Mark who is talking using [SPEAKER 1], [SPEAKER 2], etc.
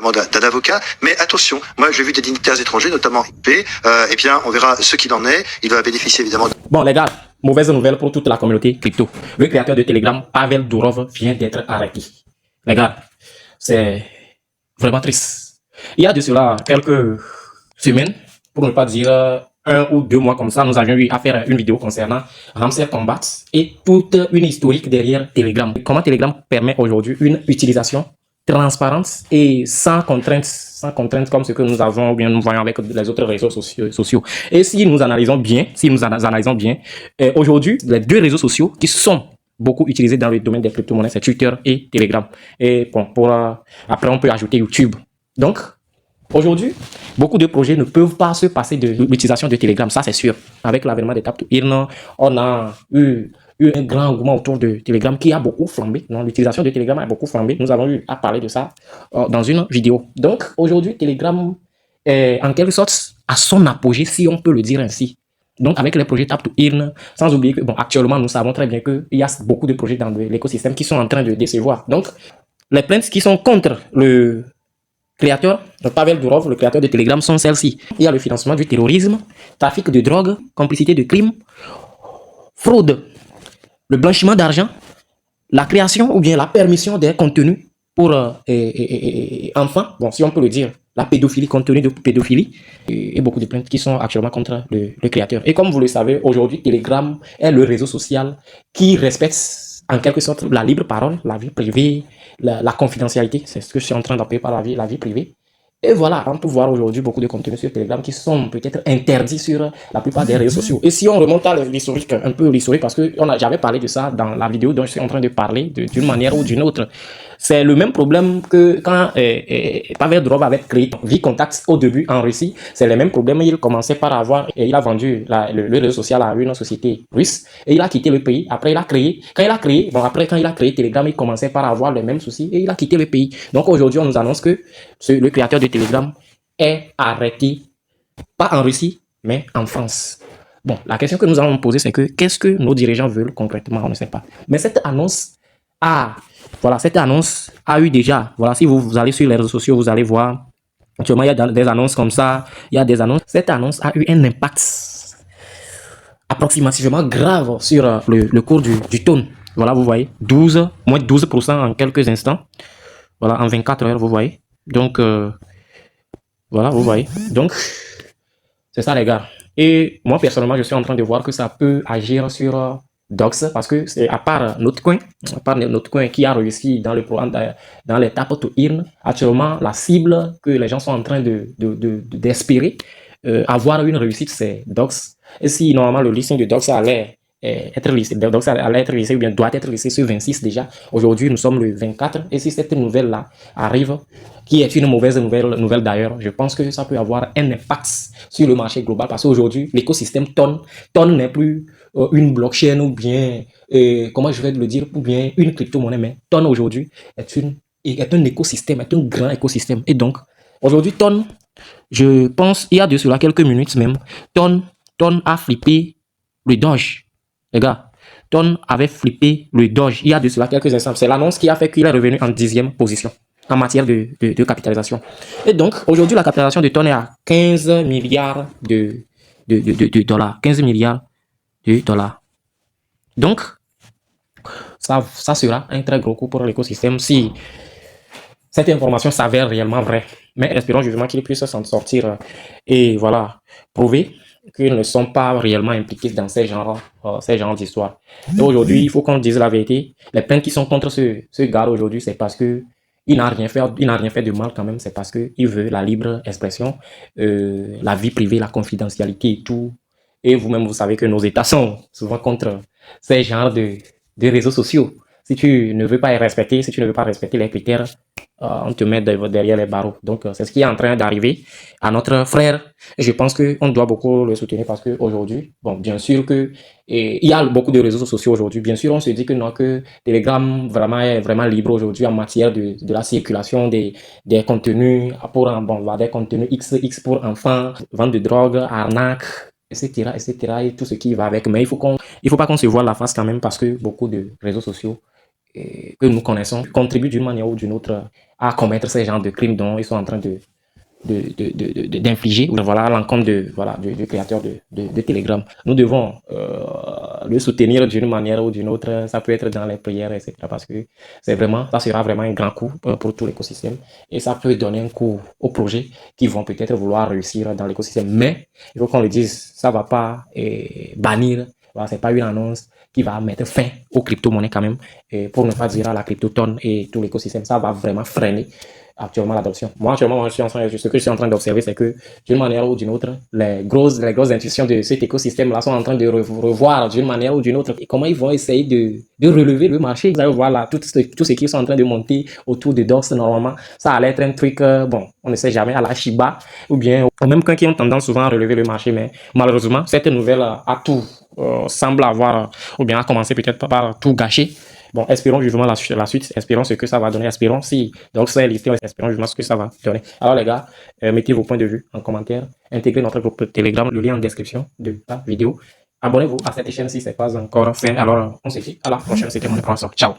[SPEAKER 1] d'un avocat, mais attention, moi j'ai vu des dignitaires étrangers, notamment IP, et bien on verra ce qu'il en est, il va bénéficier évidemment.
[SPEAKER 2] Bon les gars, mauvaise nouvelle pour toute la communauté crypto. Le créateur de Telegram, Pavel Durov, vient d'être arrêté. Les gars, c'est vraiment triste. Il y a de cela quelques semaines, pour ne pas dire 1 ou 2 mois comme ça, nous avions eu à faire une vidéo concernant Ramsey Combat et toute une historique derrière Telegram. Comment Telegram permet aujourd'hui une utilisation transparente et sans contraintes comme ce que nous avons ou bien nous voyons avec les autres réseaux sociaux. Et si nous analysons bien, aujourd'hui, les 2 réseaux sociaux qui sont beaucoup utilisés dans le domaine des crypto-monnaies, c'est Twitter et Telegram. Et bon, après, on peut ajouter YouTube. Donc, aujourd'hui, beaucoup de projets ne peuvent pas se passer de l'utilisation de Telegram, ça c'est sûr. Avec l'avènement des Tap to Earn, on a eu un grand engouement autour de Telegram qui a beaucoup flambé. L'utilisation de Telegram a beaucoup flambé. Nous avons eu à parler de ça dans une vidéo. Donc, aujourd'hui, Telegram est en quelque sorte à son apogée, si on peut le dire ainsi. Donc, avec les projets Tap to Earn, sans oublier que, bon, actuellement, nous savons très bien qu'il y a beaucoup de projets dans l'écosystème qui sont en train de décevoir. Donc, les plaintes qui sont contre le créateur, Pavel Durov, le créateur de Telegram, sont celles-ci. Il y a le financement du terrorisme, trafic de drogue, complicité de crimes, fraude, le blanchiment d'argent, la création ou bien la permission des contenus pour enfants, bon, si on peut le dire, la pédophilie, contenu de pédophilie, et beaucoup de plaintes qui sont actuellement contre le créateur. Et comme vous le savez, aujourd'hui, Telegram est le réseau social qui respecte en quelque sorte la libre parole, la vie privée, la confidentialité, c'est ce que je suis en train d'appeler par la vie privée. Et voilà, on peut voir aujourd'hui beaucoup de contenus sur Telegram qui sont peut-être interdits sur la plupart des réseaux sociaux. Et si on remonte à l'historique, un peu l'historique, parce que j'avais parlé de ça dans la vidéo dont je suis en train de parler d'une manière ou d'une autre. C'est le même problème que quand Pavel Durov avait créé VKontakte au début en Russie. C'est le même problème. Il commençait par avoir, et il a vendu le réseau social à une société russe et il a quitté le pays. Après, il a créé, quand il a créé Telegram, il commençait par avoir les mêmes soucis et il a quitté le pays. Donc aujourd'hui, on nous annonce que le créateur de Telegram est arrêté, pas en Russie, mais en France. Bon, la question que nous allons poser, c'est que qu'est-ce que nos dirigeants veulent concrètement? On ne sait pas. Mais cette annonce a eu déjà, voilà, si vous allez sur les réseaux sociaux, vous allez voir, actuellement, il y a des annonces comme ça, il y a des annonces. Cette annonce a eu un impact approximativement grave sur le cours du Tone. Voilà, vous voyez, moins de 12% en quelques instants. Voilà, en 24 heures, vous voyez. Donc, voilà, vous voyez. Donc, c'est ça, les gars. Et moi, personnellement, je suis en train de voir que ça peut agir sur Dox, parce que c'est à part Notcoin qui a réussi dans le programme, dans les Tap to Earn, actuellement, la cible que les gens sont en train d'espérer avoir une réussite, c'est Dox. Et si normalement le listing de Dox allait être listé, ou bien doit être listé sur 26 déjà, aujourd'hui nous sommes le 24, et si cette nouvelle-là arrive, qui est une mauvaise nouvelle d'ailleurs, je pense que ça peut avoir un impact sur le marché global, parce qu'aujourd'hui l'écosystème Ton n'est plus une blockchain ou bien, comment je vais le dire, ou bien une crypto-monnaie, mais Ton aujourd'hui est un écosystème, est un grand écosystème. Et donc, aujourd'hui, Ton, je pense, il y a de cela quelques minutes même, Ton a flippé le Doge. Les gars, Ton avait flippé le Doge il y a de cela quelques instants. C'est l'annonce qui a fait qu'il est revenu en 10e position en matière de capitalisation. Et donc, aujourd'hui, la capitalisation de Ton est à 15 milliards de dollars. 15 milliards de dollars. Donc, ça sera un très gros coup pour l'écosystème si cette information s'avère réellement vraie. Mais espérons justement qu'il puisse s'en sortir et voilà, prouver qu'ils ne sont pas réellement impliqués dans ces genres d'histoires. Et aujourd'hui, il faut qu'on dise la vérité. Les plaintes qui sont contre ce gars aujourd'hui, c'est parce que il n'a rien fait de mal quand même. C'est parce qu'il veut la libre expression, la vie privée, la confidentialité et tout. Et vous-même, vous savez que nos États sont souvent contre ces genres de réseaux sociaux. Si tu ne veux pas les respecter, si tu ne veux pas respecter les critères, on te met derrière les barreaux. Donc, c'est ce qui est en train d'arriver à notre frère. Et je pense qu'on doit beaucoup le soutenir parce qu'aujourd'hui, bon, bien sûr que il y a beaucoup de réseaux sociaux aujourd'hui. Bien sûr, on se dit que non, que Telegram est vraiment libre aujourd'hui en matière de la circulation des contenus des contenus X pour enfants, vente de drogue, arnaque, etc., et tout ce qui va avec. Mais il faut pas qu'on se voile la face quand même parce que beaucoup de réseaux sociaux que nous connaissons contribuent d'une manière ou d'une autre à commettre ces genres de crimes dont ils sont en train d'infliger voilà, à l'encontre voilà, du créateur de Telegram. Nous devons le soutenir d'une manière ou d'une autre. Ça peut être dans les prières, etc. Parce que ça sera vraiment un grand coup pour tout l'écosystème. Et ça peut donner un coup aux projets qui vont peut-être vouloir réussir dans l'écosystème. Mais il faut qu'on le dise, ça ne va pas bannir. Voilà, c'est pas une annonce qui va mettre fin aux crypto-monnaies quand même, et pour ne pas dire à la crypto-tonne et tout l'écosystème. Ça va vraiment freiner actuellement l'adoption. Moi, actuellement, ce que je suis en train d'observer, c'est que d'une manière ou d'une autre, les grosses institutions de cet écosystème-là sont en train de revoir d'une manière ou d'une autre et comment ils vont essayer de relever le marché. Vous allez voir là, tout ce qui sont en train de monter autour de DOX, normalement, ça allait être un truc, bon, on ne sait jamais, à la Shiba, ou bien au même cas qui ont tendance souvent à relever le marché, mais malheureusement, cette nouvelle a tout, semble avoir, ou bien a commencé peut-être par tout gâcher. Bon, espérons vivement la suite, espérons ce que ça va donner, espérons si donc c'est listé, espérons vivement ce que ça va donner. Alors les gars, mettez vos points de vue en commentaire, intégrez notre groupe Telegram, le lien en description de la vidéo. Abonnez-vous à cette chaîne si ce n'est pas encore fait. Alors on se dit à la prochaine, c'était mon Ciao.